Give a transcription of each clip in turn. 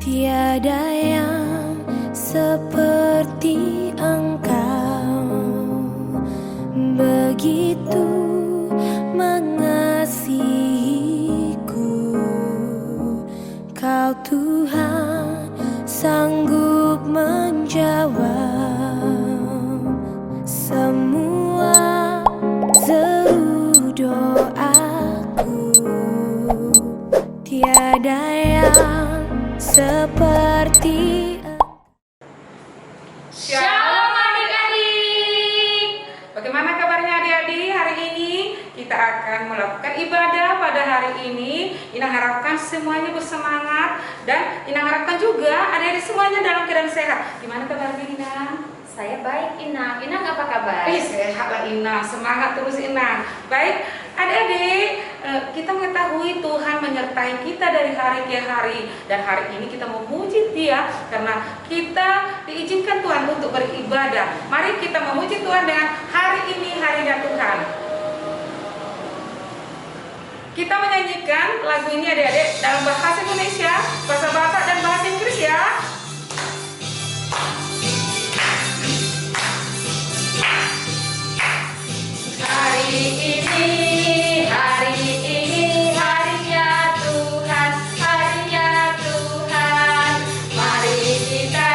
Tiada yang seperti Engkau, begitu mengasihiku. Kau Tuhan sanggup menjawab semua seru doaku. Tiada yang seperti Shalom adik-adik. Bagaimana kabarnya adik-adik? Hari ini kita akan melakukan ibadah pada hari ini. Ina harapkan semuanya bersemangat dan Ina harapkan juga adik-adik semuanya dalam keadaan sehat. Gimana kabarnya Ina? Saya baik, Ina. Ina apa kabar? Sehat lah Ina, semangat terus Ina. Baik, adik-adik, kita mengetahui Tuhan menyertai kita dari hari ke hari. Dan hari ini kita memuji Dia karena kita diizinkan Tuhan untuk beribadah. Mari kita memuji Tuhan dengan hari ini, harinya Tuhan. Kita menyanyikan lagu ini adik-adik dalam bahasa Indonesia, bahasa Batak dan bahasa Inggris ya. Hari ini harinya Tuhan, harinya Tuhan. Mari kita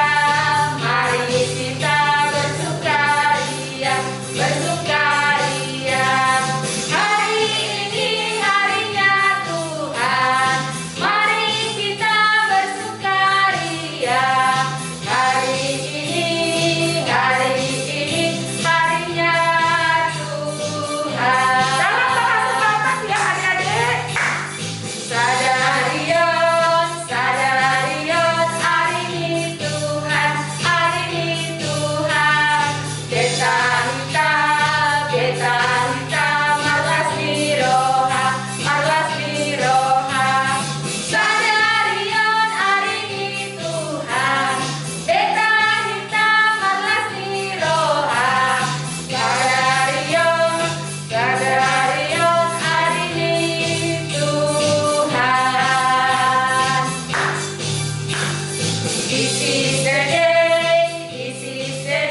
bersukaria, bersukaria. Hari ini harinya Tuhan, mari kita bersukaria. Hari ini harinya dalam bahasa Batak ya adik-adik. Sadarion, sadarion, hari ini Tuhan, hari ini Tuhan. Beta hita, marlas miroha, marlas miroha. Sadarion, hari ini Tuhan. Beta hita, marlas miroha. Sadarion, hari ini Tuhan. This is the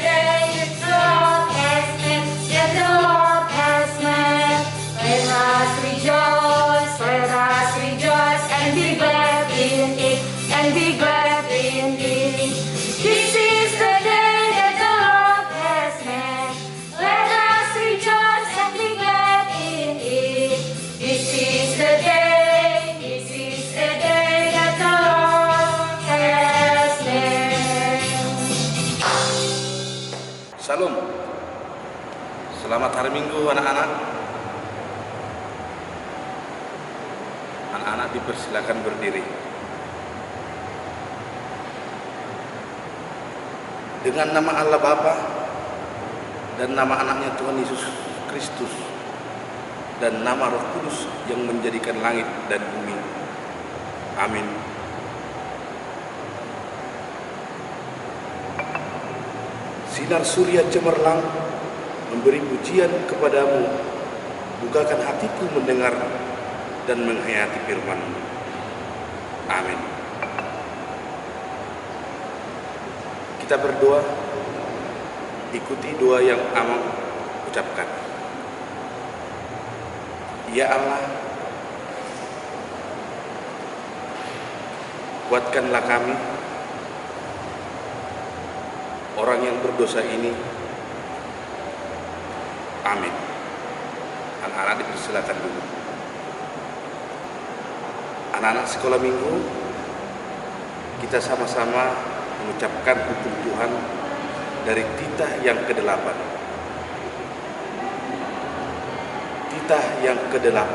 day that the Lord has made, that the Lord has made. Let us rejoice and be glad in it, and be glad in it. This is the day that the Lord has made. Let us rejoice and be glad in it. This is the day that the Lord has made. Salam. Selamat hari Minggu anak-anak. Anak-anak dipersilakan berdiri. Dengan nama Allah Bapa dan nama anaknya Tuhan Yesus Kristus dan nama Roh Kudus yang menjadikan langit dan bumi. Amin. Sinar surya cemerlang memberi pujian kepadamu. Bukakan hatiku mendengar dan menghayati firman-Mu. Amin. Kita berdoa, ikuti doa yang Amang ucapkan. Ya Allah, kuatkanlah kami, orang yang berdosa ini. Amin. Anak-anak dipersilakan dulu. Anak-anak sekolah minggu, kita sama-sama mengucapkan hukum Tuhan dari titah yang ke-8. Titah yang ke-8.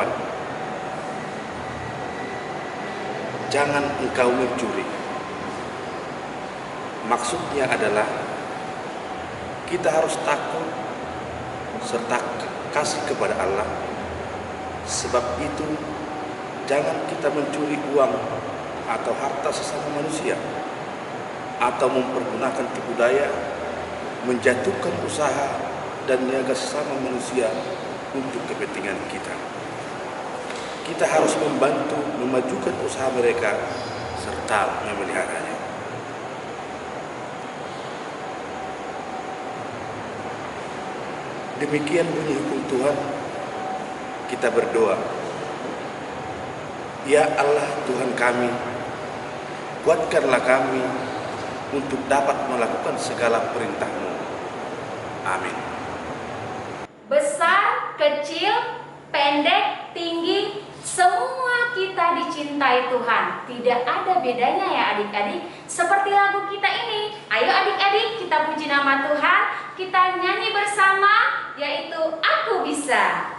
Jangan engkau mencuri. Maksudnya adalah kita harus takut serta kasih kepada Allah. Sebab itu jangan kita mencuri uang atau harta sesama manusia, atau mempergunakan tipu daya, menjatuhkan usaha dan niaga sesama manusia untuk kepentingan kita. Kita harus membantu memajukan usaha mereka serta total memeliharanya. Demikian bunyi hukum Tuhan. Kita berdoa. Ya Allah Tuhan kami, kuatkanlah kami untuk dapat melakukan segala perintah-Mu. Amin. Besar, kecil, pendek, tinggi, semua kita dicintai Tuhan. Tidak ada bedanya ya adik-adik. Seperti lagu kita ini. Ayo adik-adik kita puji nama Tuhan. Kita nyanyi bersama, yaitu Aku Bisa.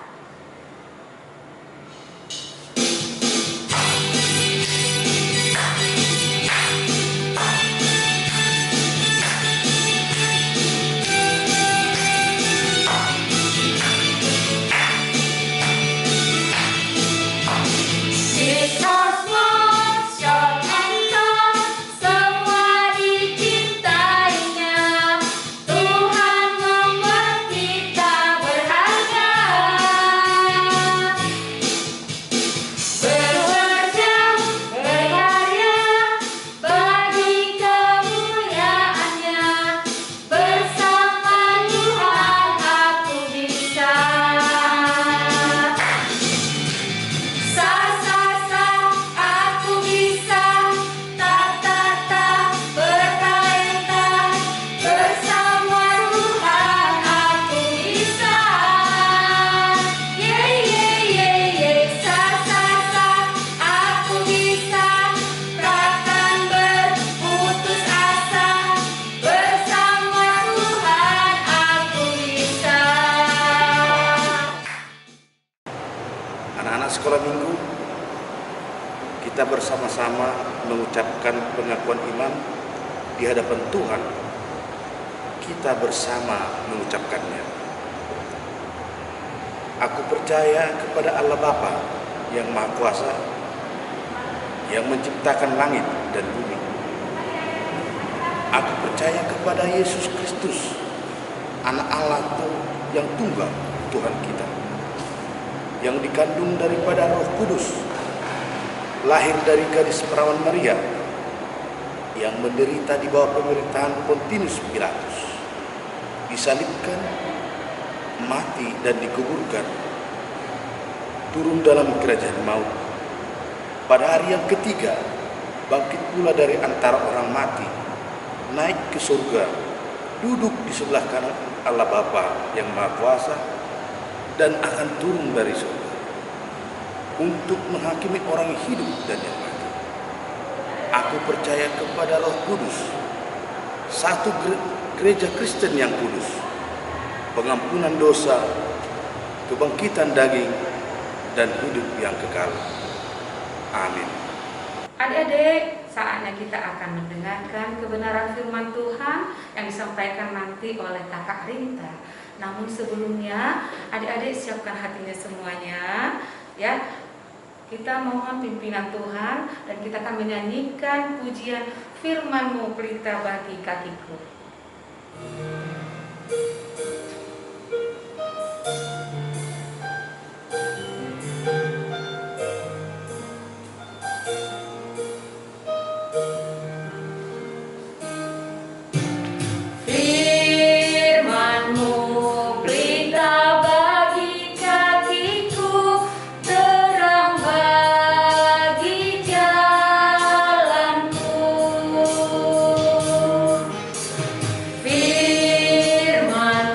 Sekolah minggu, kita bersama-sama mengucapkan pengakuan iman di hadapan Tuhan. Kita bersama mengucapkannya. Aku percaya kepada Allah Bapa yang Maha Kuasa, yang menciptakan langit dan bumi. Aku percaya kepada Yesus Kristus, Anak Allah yang tunggal, Tuhan kita, yang dikandung daripada Roh Kudus, lahir dari gadis perawan Maria, yang menderita di bawah pemerintahan Pontius Pilatus, disalibkan, mati dan dikuburkan, turun dalam kerajaan maut. Pada hari yang ketiga, bangkit pula dari antara orang mati, naik ke surga, duduk di sebelah kanan Allah Bapa yang Maha Kuasa, dan akan turun dari surga untuk menghakimi orang yang hidup dan yang mati. Aku percaya kepada Roh Kudus, satu gereja Kristen yang kudus, pengampunan dosa, kebangkitan daging, dan hidup yang kekal. Amin. Adik-adik, saatnya kita akan mendengarkan kebenaran firman Tuhan yang disampaikan nanti oleh Kakak Rinta. Namun sebelumnya, adik-adik siapkan hatinya semuanya, ya. Kita mohon pimpinan Tuhan dan kita akan menyanyikan pujian firman-Mu pelita bagi kakiku. Firman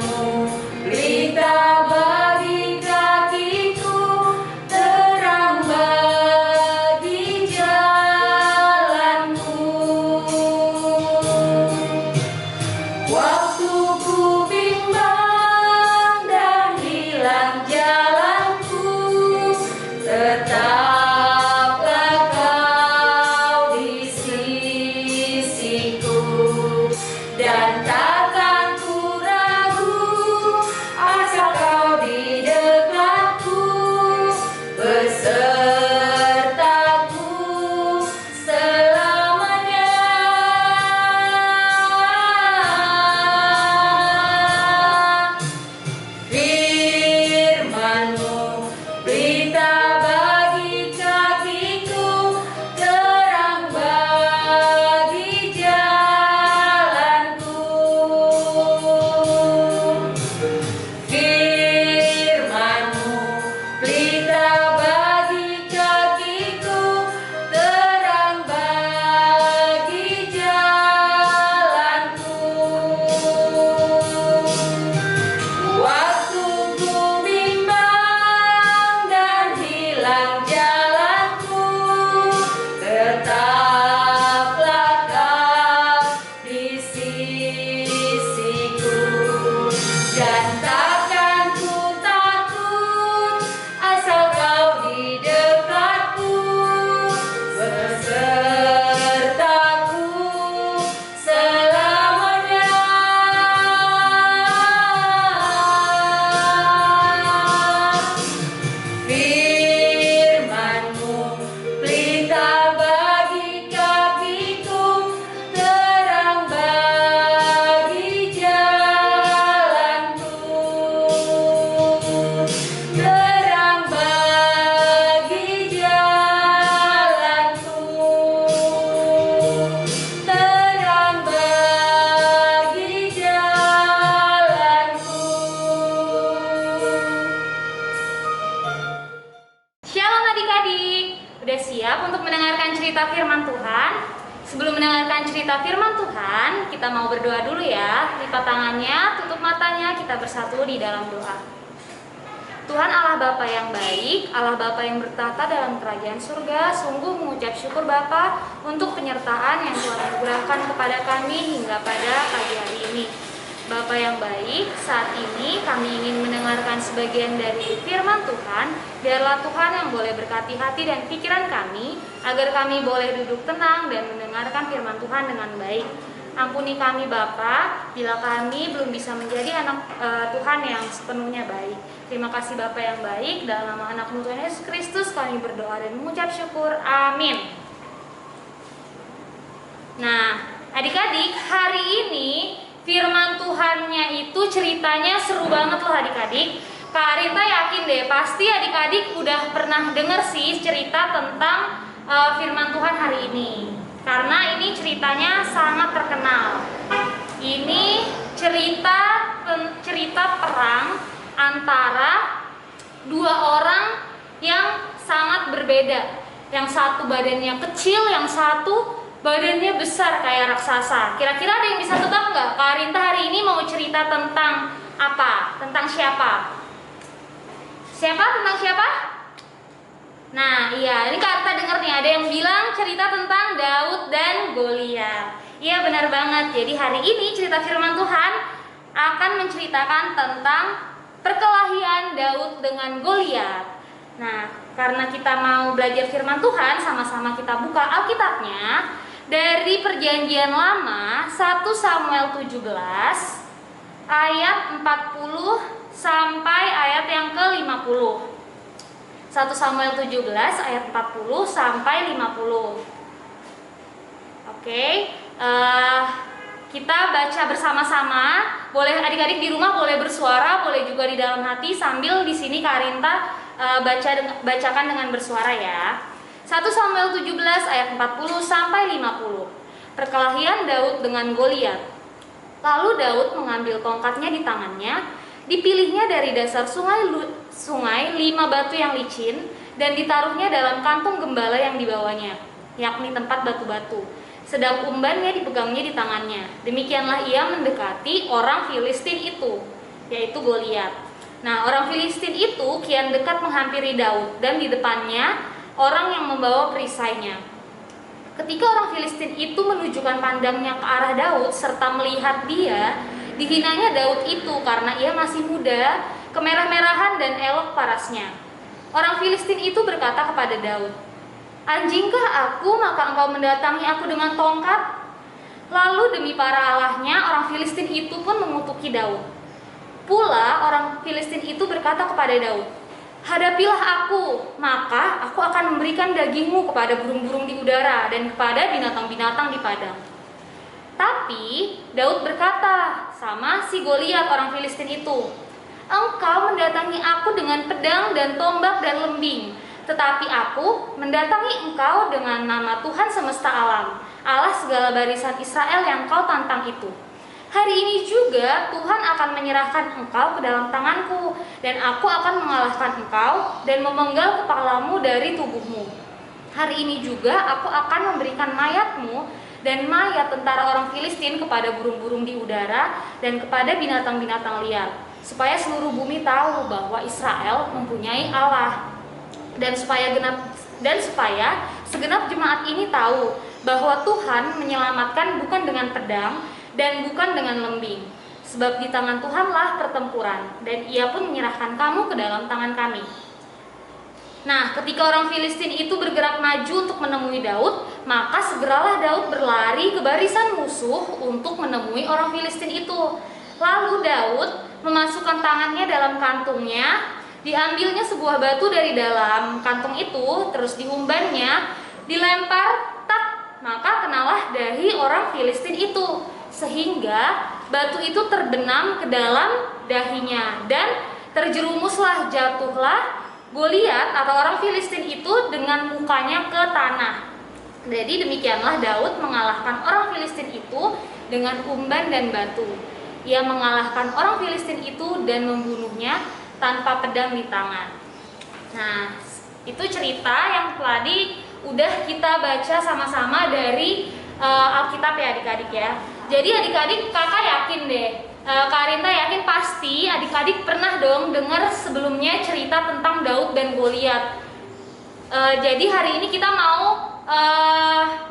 mendengarkan cerita firman Tuhan, kita mau berdoa dulu ya. Lipat tangannya, tutup matanya, kita bersatu di dalam doa. Tuhan Allah Bapa yang baik, Allah Bapa yang bertata dalam kerajaan surga, sungguh mengucap syukur Bapa untuk penyertaan yang Tuhan anugerahkan kepada kami hingga pada pagi hari ini. Bapa yang baik, saat ini kami ingin mendengarkan sebagian dari firman Tuhan. Biarlah Tuhan yang boleh berkati hati dan pikiran kami, agar kami boleh duduk tenang dan mendengarkan firman Tuhan dengan baik. Ampuni kami Bapa, bila kami belum bisa menjadi anak Tuhan yang sepenuhnya baik. Terima kasih Bapa yang baik, dalam nama anak-Mu Tuhan Yesus Kristus kami berdoa dan mengucap syukur. Amin. Nah, adik-adik, hari ini firman Tuhannya itu ceritanya seru banget loh adik-adik. Kak Arinta yakin deh, pasti adik-adik udah pernah denger sih cerita tentang firman Tuhan hari ini. Karena ini ceritanya sangat terkenal. Ini cerita perang antara dua orang yang sangat berbeda. Yang satu badannya kecil, yang satu badannya besar kayak raksasa. Kira-kira ada yang bisa tebak nggak? Kak Arinta hari ini mau cerita tentang apa? Tentang siapa? Siapa? Tentang siapa? Nah, iya, ini Kak Arta denger nih, ada yang bilang cerita tentang Daud dan Goliat. Iya, benar banget. Jadi hari ini cerita firman Tuhan akan menceritakan tentang perkelahian Daud dengan Goliat. Nah, karena kita mau belajar firman Tuhan, sama-sama kita buka Alkitabnya dari Perjanjian Lama 1 Samuel 17 ayat 40 sampai ayat yang ke-50. 1 Samuel 17 ayat 40 sampai 50. Oke, kita baca bersama-sama. Boleh adik-adik di rumah boleh bersuara, boleh juga di dalam hati sambil di sini Kak Arinta bacakan dengan bersuara ya. 1 Samuel 17 ayat 40 sampai 50. Perkelahian Daud dengan Goliat. Lalu Daud mengambil tongkatnya di tangannya, dipilihnya dari dasar sungai 5 batu yang licin dan ditaruhnya dalam kantung gembala yang dibawanya, yakni tempat batu-batu. Sedang umbannya dipegangnya di tangannya. Demikianlah ia mendekati orang Filistin itu, yaitu Goliat. Nah, orang Filistin itu kian dekat menghampiri Daud dan di depannya orang yang membawa perisainya. Ketika orang Filistin itu menunjukkan pandangnya ke arah Daud serta melihat dia, dihinanya Daud itu karena ia masih muda, kemerah-merahan dan elok parasnya. Orang Filistin itu berkata kepada Daud, "Anjingkah aku maka engkau mendatangi aku dengan tongkat?" Lalu demi para allahnya orang Filistin itu pun mengutuki Daud. Pula orang Filistin itu berkata kepada Daud, "Hadapilah aku, maka aku akan memberikan dagingmu kepada burung-burung di udara dan kepada binatang-binatang di padang." Tapi Daud berkata sama si Goliat orang Filistin itu, "Engkau mendatangi aku dengan pedang dan tombak dan lembing, tetapi aku mendatangi engkau dengan nama Tuhan semesta alam, Allah segala barisan Israel yang kau tantang itu. Hari ini juga Tuhan akan menyerahkan engkau ke dalam tanganku, dan aku akan mengalahkan engkau dan memenggal kepalamu dari tubuhmu. Hari ini juga aku akan memberikan mayatmu dan mayat tentara orang Filistin kepada burung-burung di udara dan kepada binatang-binatang liar, supaya seluruh bumi tahu bahwa Israel mempunyai Allah, dan supaya segenap jemaat ini tahu bahwa Tuhan menyelamatkan bukan dengan pedang dan bukan dengan lembing, sebab di tangan Tuhanlah pertempuran, dan ia pun menyerahkan kamu ke dalam tangan kami." Nah, ketika orang Filistin itu bergerak maju untuk menemui Daud, maka segeralah Daud berlari ke barisan musuh untuk menemui orang Filistin itu. Lalu Daud memasukkan tangannya dalam kantungnya, diambilnya sebuah batu dari dalam kantung itu, terus diumbannya, dilempar, tak, maka kenalah dahi orang Filistin itu, sehingga batu itu terbenam ke dalam dahinya, dan terjerumuslah, jatuhlah Goliat atau orang Filistin itu dengan mukanya ke tanah. Jadi demikianlah Daud mengalahkan orang Filistin itu dengan umban dan batu. Ia mengalahkan orang Filistin itu dan membunuhnya tanpa pedang di tangan. Nah, itu cerita yang tadi udah kita baca sama-sama dari Alkitab ya adik-adik ya. Jadi adik-adik kakak yakin deh, Kak Arinta yakin pasti adik-adik pernah dong dengar sebelumnya cerita tentang Daud dan Goliat. Jadi hari ini kita mau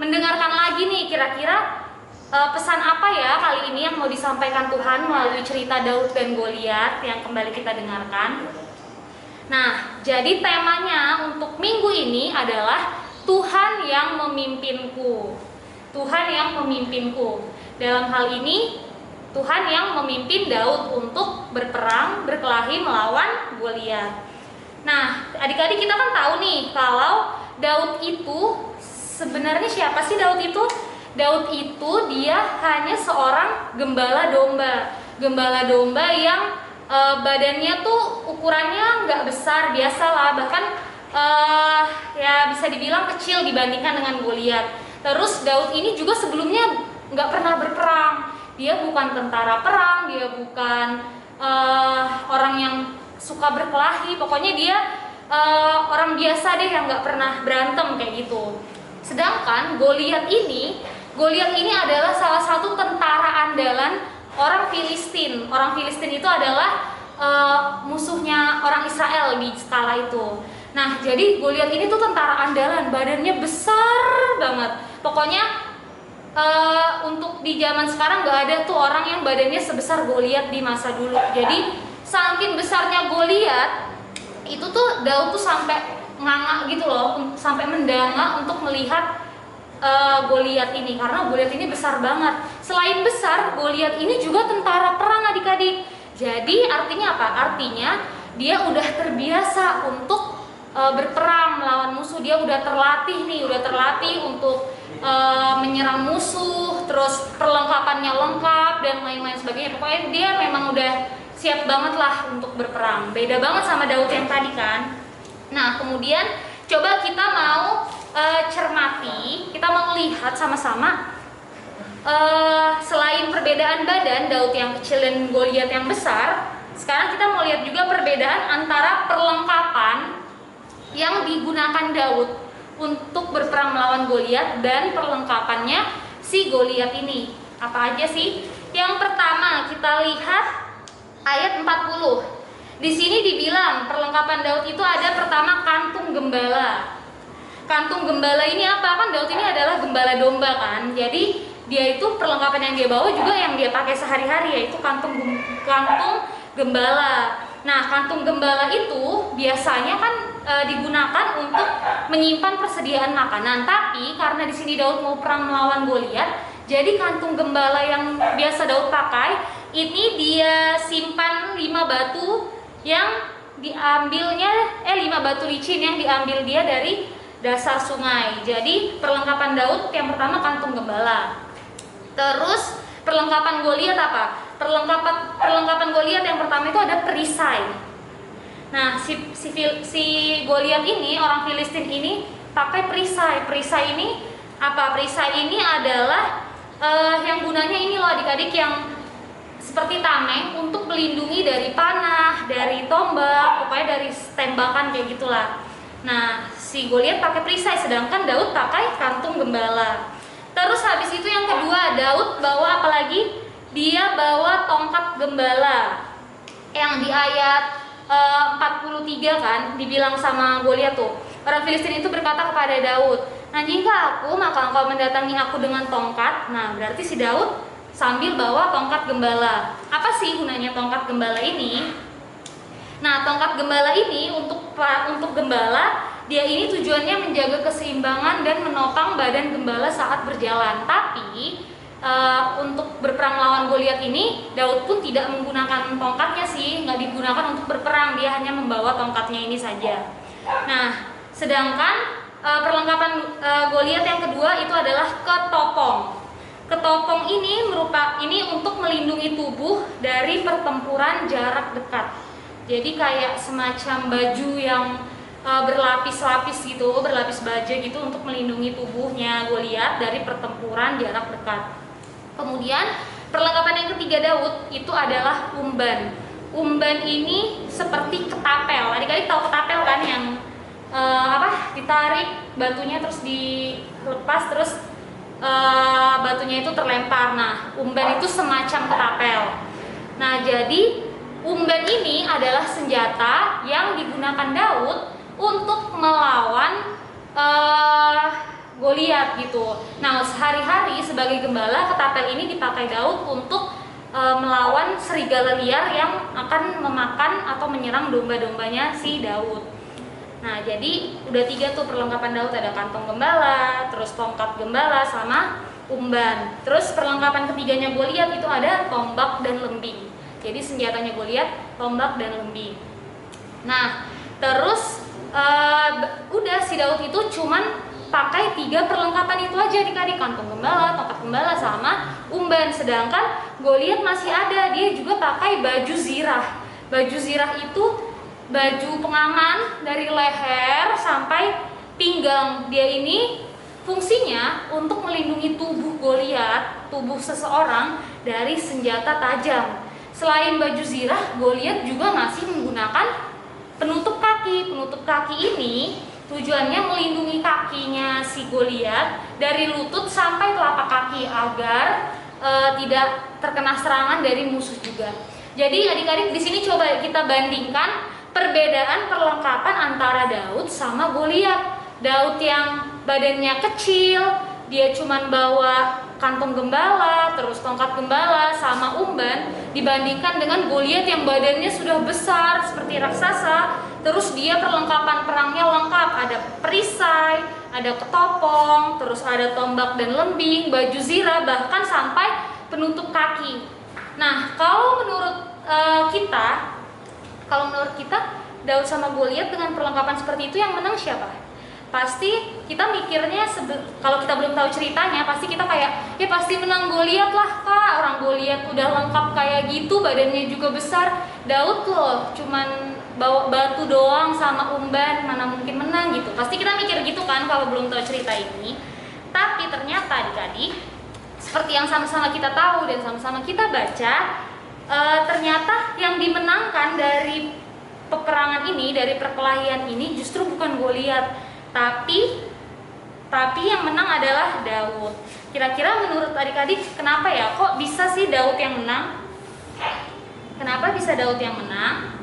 mendengarkan lagi nih kira-kira pesan apa ya kali ini yang mau disampaikan Tuhan melalui cerita Daud dan Goliat yang kembali kita dengarkan. Nah, jadi temanya untuk minggu ini adalah Tuhan yang memimpinku. Tuhan yang memimpinku. Dalam hal ini Tuhan yang memimpin Daud untuk berperang, berkelahi melawan Goliat. Nah, adik-adik kita kan tahu nih kalau Daud itu sebenarnya siapa sih Daud itu? Daud itu dia hanya seorang gembala domba. Gembala domba yang badannya tuh ukurannya nggak besar, biasalah, bahkan ya bisa dibilang kecil dibandingkan dengan Goliat. Terus Daud ini juga sebelumnya nggak pernah berperang. Dia bukan tentara perang, dia bukan orang yang suka berkelahi. Pokoknya dia orang biasa deh yang nggak pernah berantem kayak gitu. Sedangkan Goliat ini adalah salah satu tentara andalan orang Filistin. Orang Filistin itu adalah musuhnya orang Israel di skala itu. Nah, jadi Goliat ini tuh tentara andalan, badannya besar banget. Pokoknya untuk di zaman sekarang nggak ada tuh orang yang badannya sebesar Goliat di masa dulu. Jadi saking besarnya Goliat itu tuh Daud tuh sampai nganga gitu loh, sampai mendanga untuk melihat Goliat ini, karena Goliat ini besar banget. Selain besar, Goliat ini juga tentara perang adik-adik. Jadi artinya apa? Artinya dia udah terbiasa untuk berperang melawan musuh. Dia udah terlatih untuk menyerang musuh, terus perlengkapannya lengkap dan lain-lain sebagainya. Pokoknya dia memang udah siap banget lah untuk berperang. Beda banget sama Daud yang tadi kan. Nah, kemudian coba kita mau cermati, kita mau lihat sama-sama selain perbedaan badan Daud yang kecil dan Goliat yang besar. Sekarang kita mau lihat juga perbedaan antara perlengkapan yang digunakan Daud untuk berperang melawan Goliat dan perlengkapannya si Goliat ini. Apa aja sih? Yang pertama kita lihat ayat 40. Di sini dibilang perlengkapan Daud itu ada pertama kantung gembala. Kantung gembala ini apa? Kan Daud ini adalah gembala domba kan. Jadi dia itu perlengkapan yang dia bawa juga yang dia pakai sehari-hari, yaitu kantung gembala. Nah, kantung gembala itu biasanya kan digunakan untuk menyimpan persediaan makanan. Tapi karena di sini Daud mau perang melawan Goliat, jadi kantung gembala yang biasa Daud pakai ini dia simpan 5 batu yang diambilnya 5 batu licin yang diambil dia dari dasar sungai. Jadi perlengkapan Daud yang pertama kantung gembala. Terus perlengkapan Goliat apa? Perlengkapan Goliat yang pertama itu ada perisai. Nah, si Goliat ini, orang Filistin ini pakai perisai. Perisai ini apa? Perisai ini adalah yang gunanya ini loh adik-adik, yang seperti tameng untuk melindungi dari panah, dari tombak, pokoknya dari tembakan kayak gitulah. Nah, si Goliat pakai perisai, sedangkan Daud pakai kantung gembala. Terus habis itu yang kedua, Daud bawa apa lagi? Dia bawa tongkat gembala. Yang di ayat 43 kan dibilang sama Goliat tuh. Orang Filistin itu berkata kepada Daud, "Anjingkah aku, maka engkau mendatangi aku dengan tongkat?" Nah, berarti si Daud sambil bawa tongkat gembala. Apa sih gunanya tongkat gembala ini? Nah, tongkat gembala ini untuk gembala, dia ini tujuannya menjaga keseimbangan dan menopang badan gembala saat berjalan. Tapi untuk berperang lawan Goliat ini, Daud pun tidak menggunakan tongkatnya sih, nggak digunakan untuk berperang, dia hanya membawa tongkatnya ini saja. Nah, sedangkan perlengkapan Goliat yang kedua itu adalah ketopong. Ketopong ini untuk melindungi tubuh dari pertempuran jarak dekat. Jadi kayak semacam baju yang berlapis-lapis gitu, berlapis baja gitu untuk melindungi tubuhnya Goliat dari pertempuran jarak dekat. Kemudian perlengkapan yang ketiga Daud itu adalah umban. Umban ini seperti ketapel. Adik-adik tahu ketapel kan, yang ditarik batunya terus dilepas terus batunya itu terlempar. Nah, umban itu semacam ketapel. Nah, jadi umban ini adalah senjata yang digunakan Daud untuk melawan Goliat gitu. Nah, sehari-hari sebagai gembala, ketapel ini dipakai Daud untuk melawan serigala liar yang akan memakan atau menyerang domba-dombanya si Daud. Nah, jadi udah 3 tuh perlengkapan Daud, ada kantong gembala, terus tongkat gembala sama umban. Terus perlengkapan ketiganya Goliat itu ada tombak dan lembing. Jadi senjatanya Goliat tombak dan lembing. Nah, terus udah si Daud itu cuman pakai 3 perlengkapan itu aja, adik-adik, kantong gembala, tongkat gembala sama umban. Sedangkan Goliat masih ada, dia juga pakai baju zirah. Baju zirah itu baju pengaman dari leher sampai pinggang. Dia ini fungsinya untuk melindungi tubuh Goliat, tubuh seseorang dari senjata tajam. Selain baju zirah, Goliat juga masih menggunakan penutup kaki. Penutup kaki ini tujuannya melindungi kakinya si Goliat dari lutut sampai telapak kaki agar tidak terkena serangan dari musuh juga. Jadi adik-adik di sini coba kita bandingkan perbedaan perlengkapan antara Daud sama Goliat. Daud yang badannya kecil, dia cuman bawa kantong gembala, terus tongkat gembala sama umban, dibandingkan dengan Goliat yang badannya sudah besar seperti raksasa. Terus dia perlengkapan perangnya lengkap, ada perisai, ada ketopong, terus ada tombak dan lembing, baju zirah, bahkan sampai penutup kaki. Nah, kalau menurut kita Daud sama Goliat dengan perlengkapan seperti itu yang menang siapa? Pasti kita mikirnya, kalau kita belum tahu ceritanya, pasti kita kayak, ya pasti menang Goliat lah kak, orang Goliat udah lengkap kayak gitu, badannya juga besar. Daud loh cuman bawa batu doang sama umban, mana mungkin menang gitu. Pasti kita mikir gitu kan kalau belum tahu cerita ini. Tapi ternyata adik-adik, seperti yang sama-sama kita tahu dan sama-sama kita baca, ternyata yang dimenangkan dari peperangan ini, dari perkelahian ini justru bukan Goliat, tapi yang menang adalah Daud. Kira-kira menurut adik-adik kenapa ya? Kok bisa sih Daud yang menang? Kenapa bisa Daud yang menang?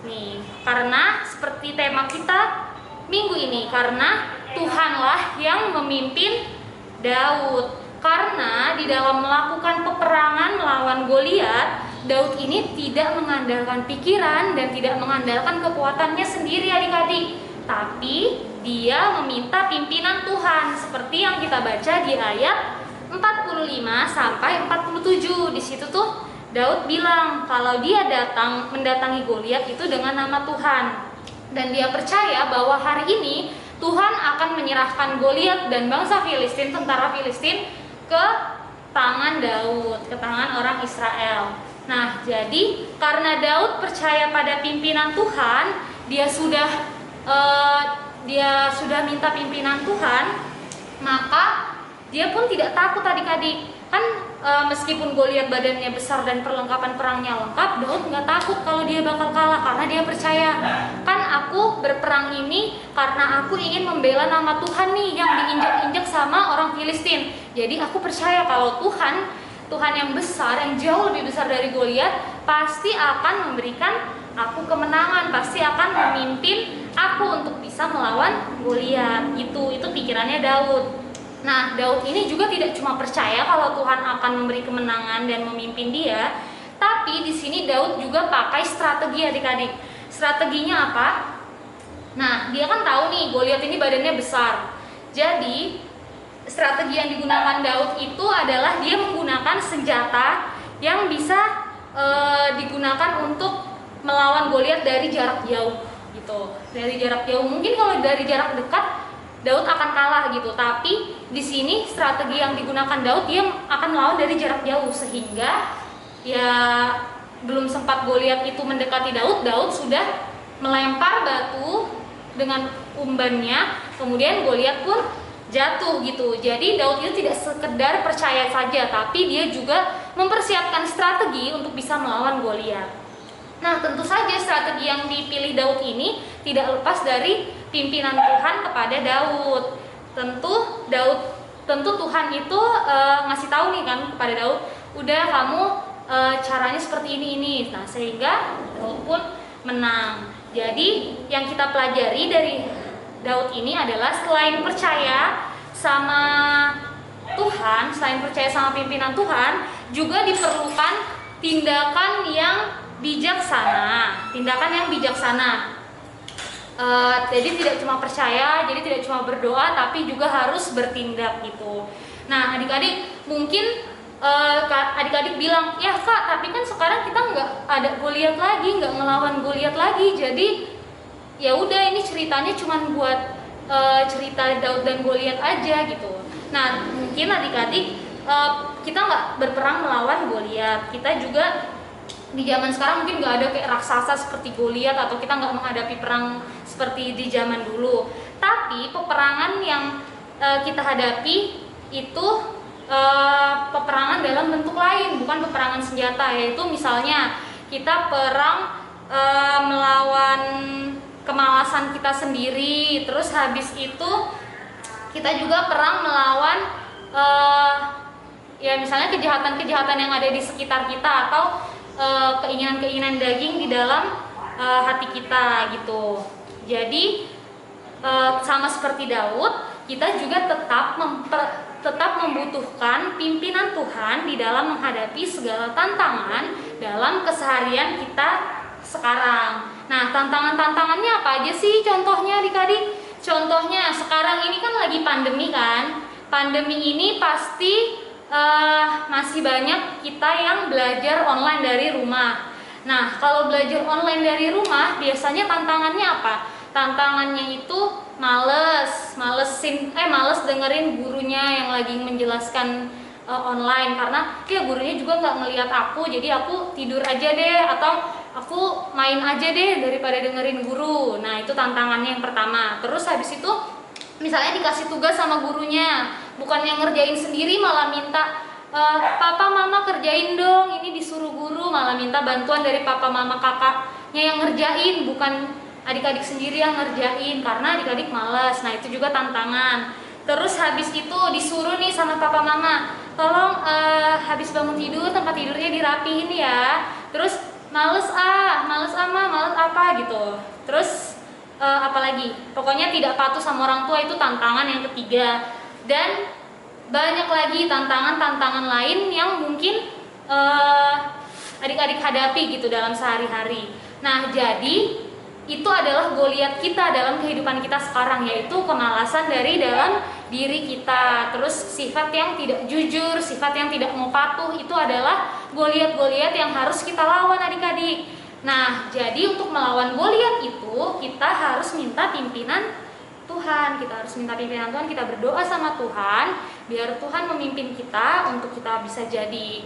Nih, karena seperti tema kita minggu ini, karena Tuhanlah yang memimpin Daud. Karena di dalam melakukan peperangan melawan Goliat, Daud ini tidak mengandalkan pikiran dan tidak mengandalkan kekuatannya sendiri adik-adik, tapi dia meminta pimpinan Tuhan seperti yang kita baca di ayat 45 sampai 47. Di situ tuh Daud bilang kalau dia mendatangi Goliat itu dengan nama Tuhan, dan dia percaya bahwa hari ini Tuhan akan menyerahkan Goliat dan bangsa Filistin, tentara Filistin, ke tangan Daud, ke tangan orang Israel. Nah, jadi karena Daud percaya pada pimpinan Tuhan, dia sudah minta pimpinan Tuhan, maka dia pun tidak takut adik-adik. Kan meskipun Goliat badannya besar dan perlengkapan perangnya lengkap, Daud nggak takut kalau dia bakal kalah, karena dia percaya, kan aku berperang ini karena aku ingin membela nama Tuhan nih yang diinjak-injak sama orang Filistin. Jadi aku percaya kalau Tuhan yang besar, yang jauh lebih besar dari Goliat, pasti akan memberikan aku kemenangan, pasti akan memimpin aku untuk bisa melawan Goliat. Itu pikirannya Daud. Nah, Daud ini juga tidak cuma percaya kalau Tuhan akan memberi kemenangan dan memimpin dia, tapi di sini Daud juga pakai strategi adik-adik. Strateginya apa? Nah, dia kan tahu nih Goliat ini badannya besar. Jadi, strategi yang digunakan Daud itu adalah dia menggunakan senjata yang bisa digunakan untuk melawan Goliat dari jarak jauh gitu. Dari jarak jauh. Mungkin kalau dari jarak dekat Daud akan kalah gitu, tapi di sini strategi yang digunakan Daud, dia akan melawan dari jarak jauh, sehingga ya belum sempat Goliat itu mendekati Daud sudah melempar batu dengan umbannya, kemudian Goliat pun jatuh gitu. Jadi Daud itu tidak sekedar percaya saja, tapi dia juga mempersiapkan strategi untuk bisa melawan Goliat. Nah, tentu saja strategi yang dipilih Daud ini tidak lepas dari pimpinan Tuhan kepada Daud. Tentu Daud tentu Tuhan itu ngasih tahu nih kan kepada Daud, udah kamu caranya seperti ini. Nah, sehingga Daud pun menang. Jadi yang kita pelajari dari Daud ini adalah selain percaya sama Tuhan, selain percaya sama pimpinan Tuhan, juga diperlukan tindakan yang bijaksana. Jadi tidak cuma percaya, jadi tidak cuma berdoa, tapi juga harus bertindak gitu. Nah, adik-adik mungkin adik-adik bilang, ya Kak, tapi kan sekarang kita nggak ada Goliat lagi, nggak ngelawan Goliat lagi, jadi ya udah ini ceritanya cuma buat cerita Daud dan Goliat aja gitu. Nah, mungkin adik-adik kita nggak berperang melawan Goliat, kita juga di zaman sekarang mungkin nggak ada kayak raksasa seperti Goliat, atau kita nggak menghadapi perang seperti di zaman dulu. Tapi peperangan yang kita hadapi itu peperangan dalam bentuk lain, bukan peperangan senjata, yaitu misalnya kita perang melawan kemalasan kita sendiri, terus habis itu kita juga perang melawan ya misalnya kejahatan-kejahatan yang ada di sekitar kita, atau keinginan-keinginan daging di dalam hati kita gitu. Jadi sama seperti Daud, kita juga tetap membutuhkan pimpinan Tuhan di dalam menghadapi segala tantangan dalam keseharian kita sekarang. Nah, tantangan-tantangannya apa aja sih contohnya adik-adik? Contohnya sekarang ini kan lagi pandemi kan. Pandemi ini pasti masih banyak kita yang belajar online dari rumah. Nah, kalau belajar online dari rumah biasanya tantangannya apa? Tantangannya itu males dengerin gurunya yang lagi menjelaskan online, karena ya gurunya juga nggak ngelihat aku, jadi aku tidur aja deh, atau aku main aja deh daripada dengerin guru. Nah, itu tantangannya yang pertama. Terus habis itu misalnya dikasih tugas sama gurunya, bukan yang ngerjain sendiri, malah minta papa mama kerjain dong, ini disuruh guru, malah minta bantuan dari papa mama kakaknya yang ngerjain, bukan adik-adik sendiri yang ngerjain, karena adik-adik malas. Nah, itu juga tantangan. Terus habis itu disuruh nih sama papa mama, tolong habis bangun tidur tempat tidurnya dirapihin ya. Terus males apa gitu. Terus apalagi, pokoknya tidak patuh sama orang tua, itu tantangan yang ketiga. Dan banyak lagi tantangan-tantangan lain yang mungkin adik-adik hadapi gitu dalam sehari-hari. Nah, jadi itu adalah Goliat kita dalam kehidupan kita sekarang, yaitu kemalasan dari dalam diri kita. Terus sifat yang tidak jujur, sifat yang tidak mau patuh, itu adalah Goliat-Goliat yang harus kita lawan adik-adik. Nah, jadi untuk melawan Goliat itu kita harus minta pimpinan Tuhan. Kita harus minta pimpinan Tuhan, kita berdoa sama Tuhan biar Tuhan memimpin kita untuk kita bisa jadi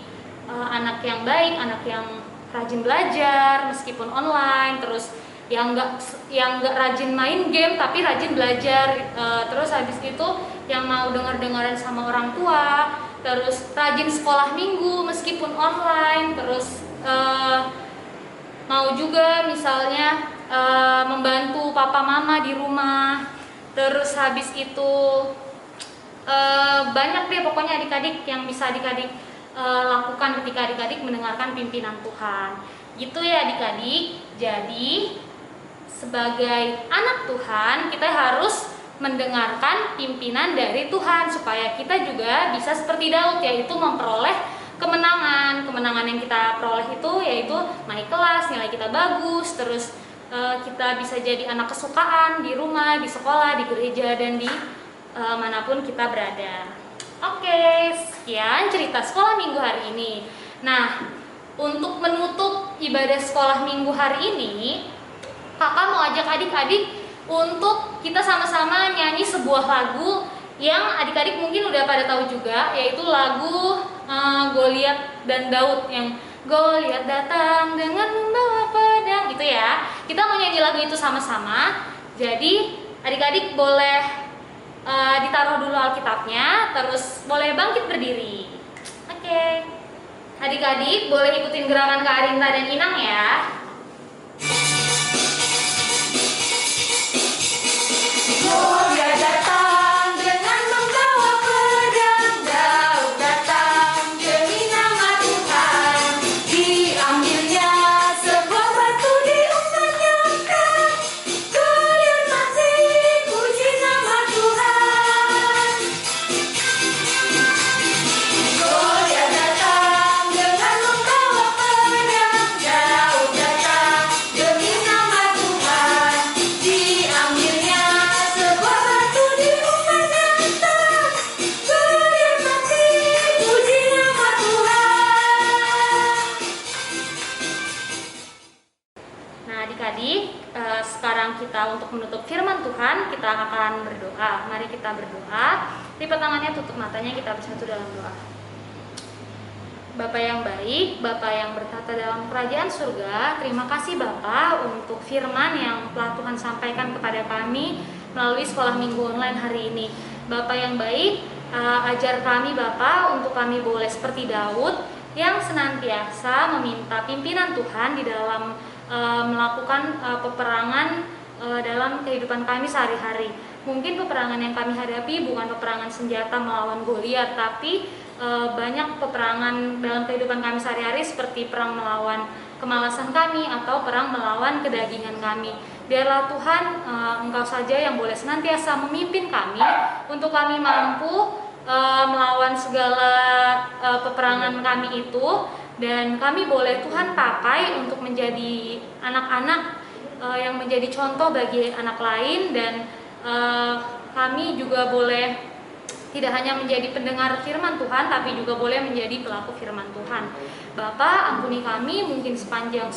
anak yang baik, anak yang rajin belajar meskipun online, terus yang nggak rajin main game tapi rajin belajar, terus habis itu yang mau dengar-dengaran sama orang tua, terus rajin sekolah minggu meskipun online, terus mau juga misalnya membantu papa mama di rumah, terus habis itu banyak deh pokoknya adik-adik yang bisa adik-adik lakukan ketika adik-adik mendengarkan pimpinan Tuhan gitu ya adik-adik. Jadi sebagai anak Tuhan, kita harus mendengarkan pimpinan dari Tuhan supaya kita juga bisa seperti Daud, yaitu memperoleh kemenangan. Kemenangan yang kita peroleh itu yaitu naik kelas, nilai kita bagus, terus kita bisa jadi anak kesukaan di rumah, di sekolah, di gereja, dan di manapun kita berada. Oke, sekian cerita sekolah minggu hari ini. Nah, untuk menutup ibadah sekolah minggu hari ini, kakak mau ajak adik-adik untuk kita sama-sama nyanyi sebuah lagu yang adik-adik mungkin udah pada tahu juga, yaitu lagu Goliat dan Daud, yang Goliat datang dengan membawa pedang gitu ya. Kita mau nyanyi lagu itu sama-sama. Jadi adik-adik boleh ditaruh dulu Alkitabnya, terus boleh bangkit berdiri. Oke. Adik-adik boleh ikutin gerakan Kak Arinta dan Inang ya. Goliat datang dengan membawa pedang. kita untuk menutup firman Tuhan, kita akan berdoa. Mari kita berdoa. Lipat tangannya, tutup matanya, kita bersatu dalam doa. Bapa yang baik, Bapa yang bertata dalam kerajaan surga, terima kasih Bapa untuk firman yang telah Tuhan sampaikan kepada kami melalui sekolah minggu online hari ini. Bapa yang baik, ajar kami Bapa untuk kami boleh seperti Daud yang senantiasa meminta pimpinan Tuhan di dalam melakukan peperangan dalam kehidupan kami sehari-hari. Mungkin peperangan yang kami hadapi bukan peperangan senjata melawan Goliat, tapi banyak peperangan dalam kehidupan kami sehari-hari seperti perang melawan kemalasan kami atau perang melawan kedagingan kami. Biarlah Tuhan, Engkau saja yang boleh senantiasa memimpin kami untuk kami mampu melawan segala peperangan kami itu, dan kami boleh Tuhan pakai untuk menjadi anak-anak yang menjadi contoh bagi anak lain, dan kami juga boleh tidak hanya menjadi pendengar firman Tuhan, tapi juga boleh menjadi pelaku firman Tuhan. Bapa, ampuni kami, mungkin sepanjang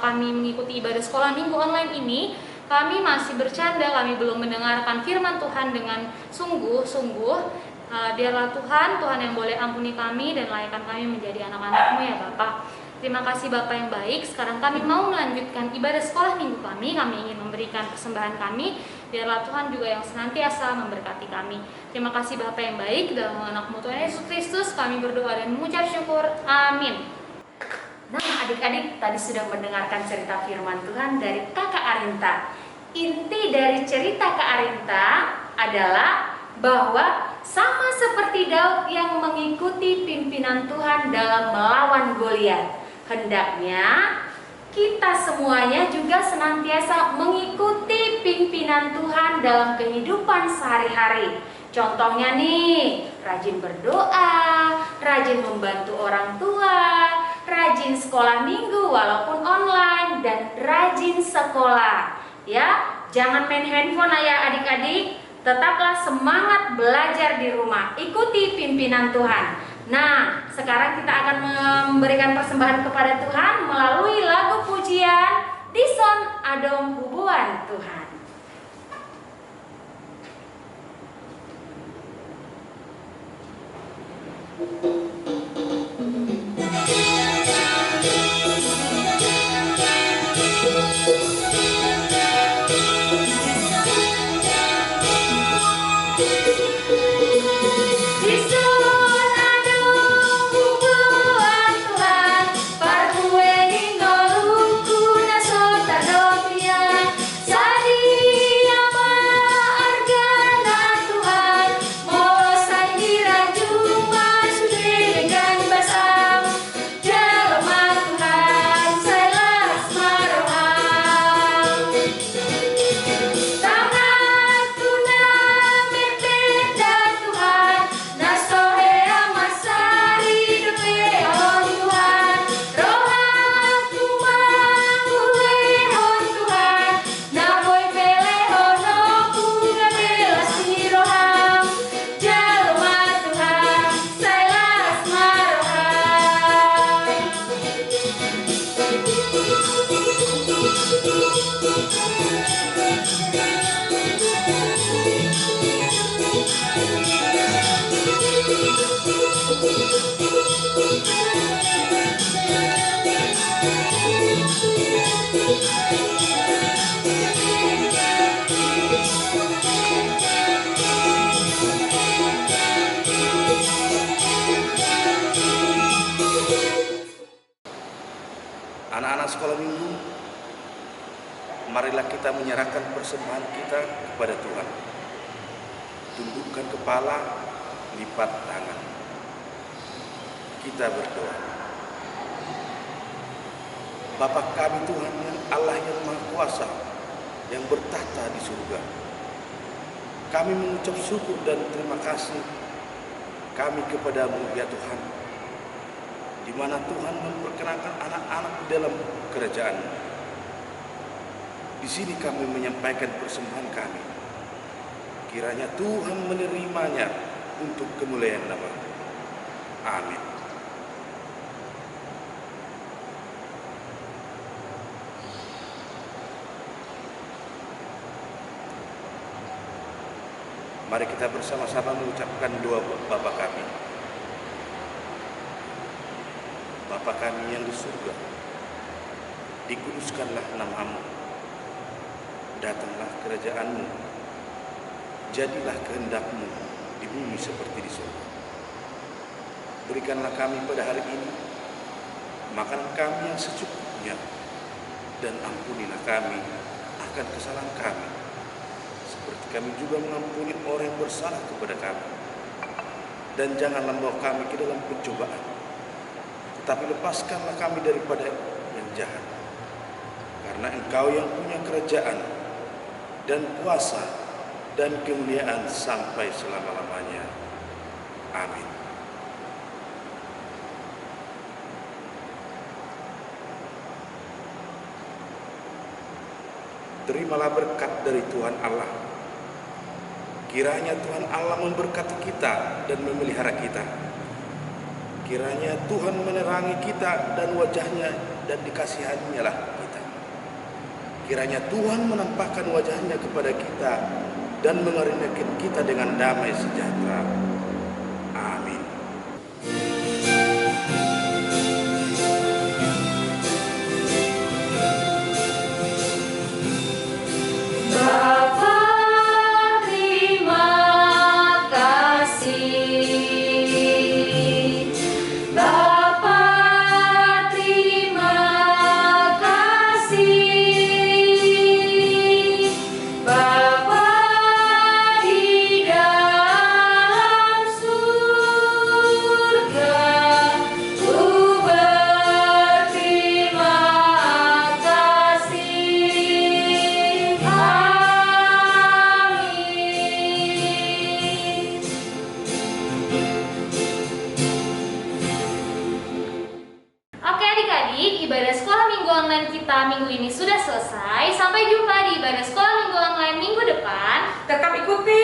kami mengikuti ibadah sekolah minggu online ini, kami masih bercanda, kami belum mendengarkan firman Tuhan dengan sungguh-sungguh. Biarlah Tuhan yang boleh ampuni kami dan layakkan kami menjadi anak-anak-Mu ya Bapa. Terima kasih Bapa yang baik. Sekarang kami mau melanjutkan ibadah sekolah minggu kami. Kami ingin memberikan persembahan kami. Biarlah Tuhan juga yang senantiasa memberkati kami. Terima kasih Bapa yang baik. Dalam anak-Mu Tuhan Yesus Kristus kami berdoa dan mengucap syukur. Amin. Nah adik-adik, tadi sudah mendengarkan cerita firman Tuhan dari Kakak Arinta. Inti dari cerita Kak Arinta adalah bahwa sama seperti Daud yang mengikuti pimpinan Tuhan dalam melawan Goliat, hendaknya kita semuanya juga senantiasa mengikuti pimpinan Tuhan dalam kehidupan sehari-hari. Contohnya nih, rajin berdoa, rajin membantu orang tua, rajin sekolah minggu walaupun online, dan rajin sekolah. Ya, jangan main handphone ya adik-adik. Tetaplah semangat belajar di rumah. Ikuti pimpinan Tuhan. Nah, sekarang kita akan memberikan persembahan kepada Tuhan melalui lagu pujian Dison Adom Hubuan Tuhan. Anak-anak sekolah minggu, marilah kita menyerahkan persembahan kita kepada Tuhan. Tundukkan kepala, lipat tangan. Kita berdoa. Bapa kami Tuhan yang Allah yang Maha Kuasa, yang bertahta di surga. Kami mengucap syukur dan terima kasih kami kepadamu ya Tuhan, di mana Tuhan memperkenankan anak-anak di dalam kerajaan. Di sini kami menyampaikan persembahan kami. Kiranya Tuhan menerimanya untuk kemuliaan nama. Amin. Mari kita bersama-sama mengucapkan doa Bapa kami. Bapa kami yang di surga, dikuduskanlah nama-Mu. Datanglah kerajaan-Mu. Jadilah kehendak-Mu di bumi seperti di surga. Berikanlah kami pada hari ini makanan kami yang secukupnya, dan ampunilah kami akan kesalahan kami, seperti kami juga mengampuni orang yang bersalah kepada kami. Dan janganlah membawa kami ke dalam pencobaan, tetapi lepaskanlah kami daripada yang jahat. Karena Engkau yang punya kerajaan dan kuasa dan kemuliaan sampai selama-lamanya. Amin. Terimalah berkat dari Tuhan Allah. Kiranya Tuhan Allah memberkati kita dan memelihara kita. Kiranya Tuhan menerangi kita dan wajahnya, dan dikasihaninya kita. Kiranya Tuhan menampakkan wajahnya kepada kita dan mengaruniakan kita dengan damai sejahtera. Amin. Bapa, terima kasih. Bapa, terima kasih. Bapa di dalam surga, ku berterima kasih. Amin. Oke adik-adik, ibadah sekolah minggu online kita minggu ini sudah selesai. Sampai jumpa di ibadah sekolah minggu online minggu depan. Tetap ikuti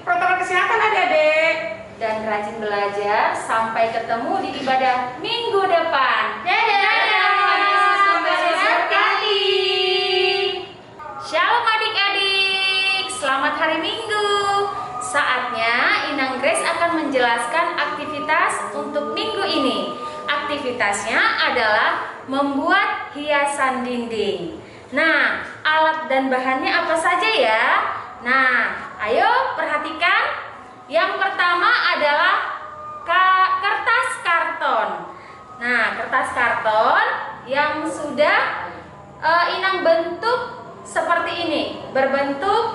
protokol kesehatan adik-adik. Dan rajin belajar. Sampai ketemu di ibadah minggu depan. Dadah! Tuhan Yesus memberkati. Shalom adik-adik. Selamat hari Minggu. Saatnya Inang Grace akan menjelaskan aktivitas untuk minggu ini. Aktivitasnya adalah membuat hiasan dinding. Nah, alat dan bahannya apa saja ya? Nah, ayo perhatikan. Yang pertama adalah kertas karton. Nah, kertas karton yang sudah Inang bentuk seperti ini, berbentuk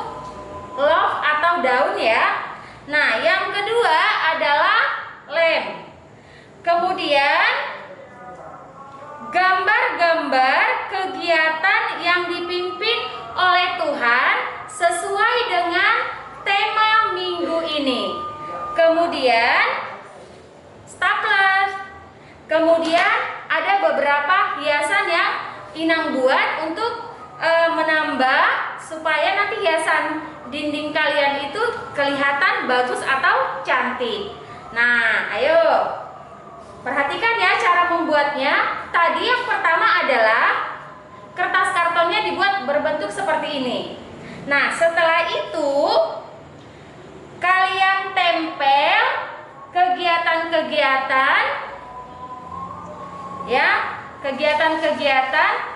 love atau daun ya. Nah, yang kedua adalah lem. Kemudian gambar-gambar kegiatan yang dipimpin oleh Tuhan sesuai dengan tema minggu ini. Kemudian stapler. Kemudian ada beberapa hiasan yang Inang buat untuk menambah supaya nanti hiasan dinding kalian itu kelihatan bagus atau cantik. Nah, ayo perhatikan ya cara membuatnya. Tadi yang pertama adalah kertas kartonnya dibuat berbentuk seperti ini. Nah, setelah itu kalian tempel kegiatan-kegiatan ya, kegiatan-kegiatan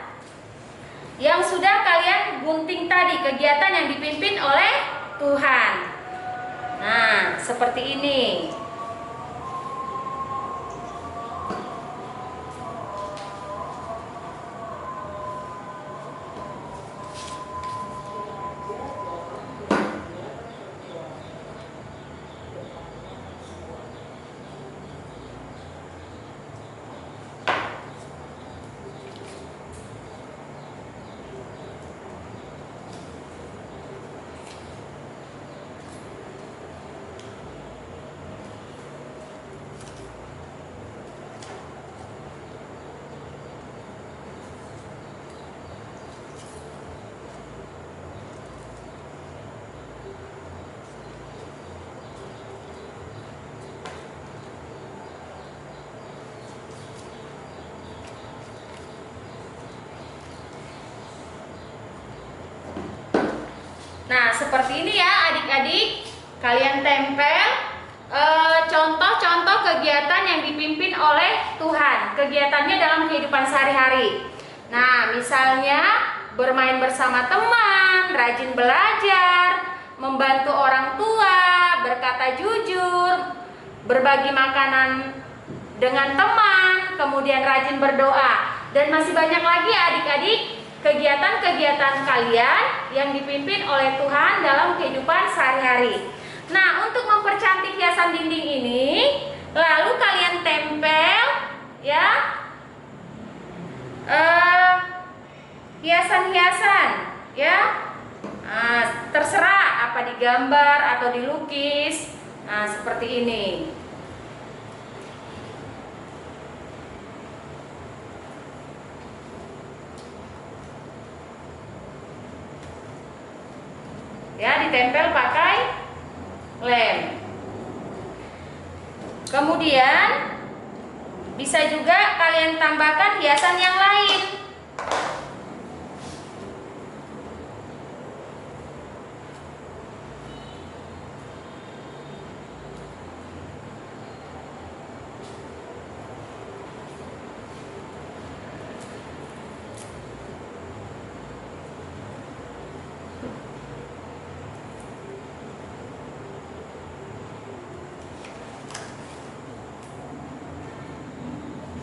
yang sudah kalian gunting tadi, kegiatan yang dipimpin oleh Tuhan. Nah, seperti ini. Nah, seperti ini ya adik-adik. Kalian tempel contoh-contoh kegiatan yang dipimpin oleh Tuhan. Kegiatannya dalam kehidupan sehari-hari. Nah, misalnya bermain bersama teman, rajin belajar, membantu orang tua, berkata jujur, berbagi makanan dengan teman, kemudian rajin berdoa. Dan masih banyak lagi adik-adik kegiatan-kegiatan kalian yang dipimpin oleh Tuhan dalam kehidupan sehari-hari. Nah, untuk mempercantik hiasan dinding ini, lalu kalian tempel ya hiasan-hiasan ya. Terserah apa digambar atau dilukis. Nah, seperti ini. Ya, ditempel pakai lem. Kemudian bisa juga kalian tambahkan hiasan yang lain.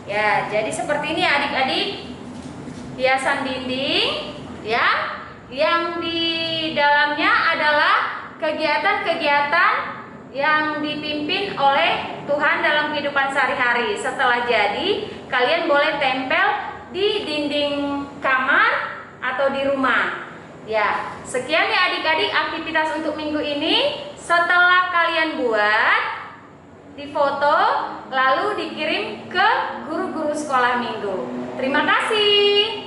Ya, jadi seperti ini adik-adik hiasan dinding ya, yang di dalamnya adalah kegiatan-kegiatan yang dipimpin oleh Tuhan dalam kehidupan sehari-hari. Setelah jadi, kalian boleh tempel di dinding kamar atau di rumah. Ya, sekian ya adik-adik aktivitas untuk minggu ini. Setelah kalian buat, difoto, lalu dikirim ke guru-guru sekolah minggu. Terima kasih.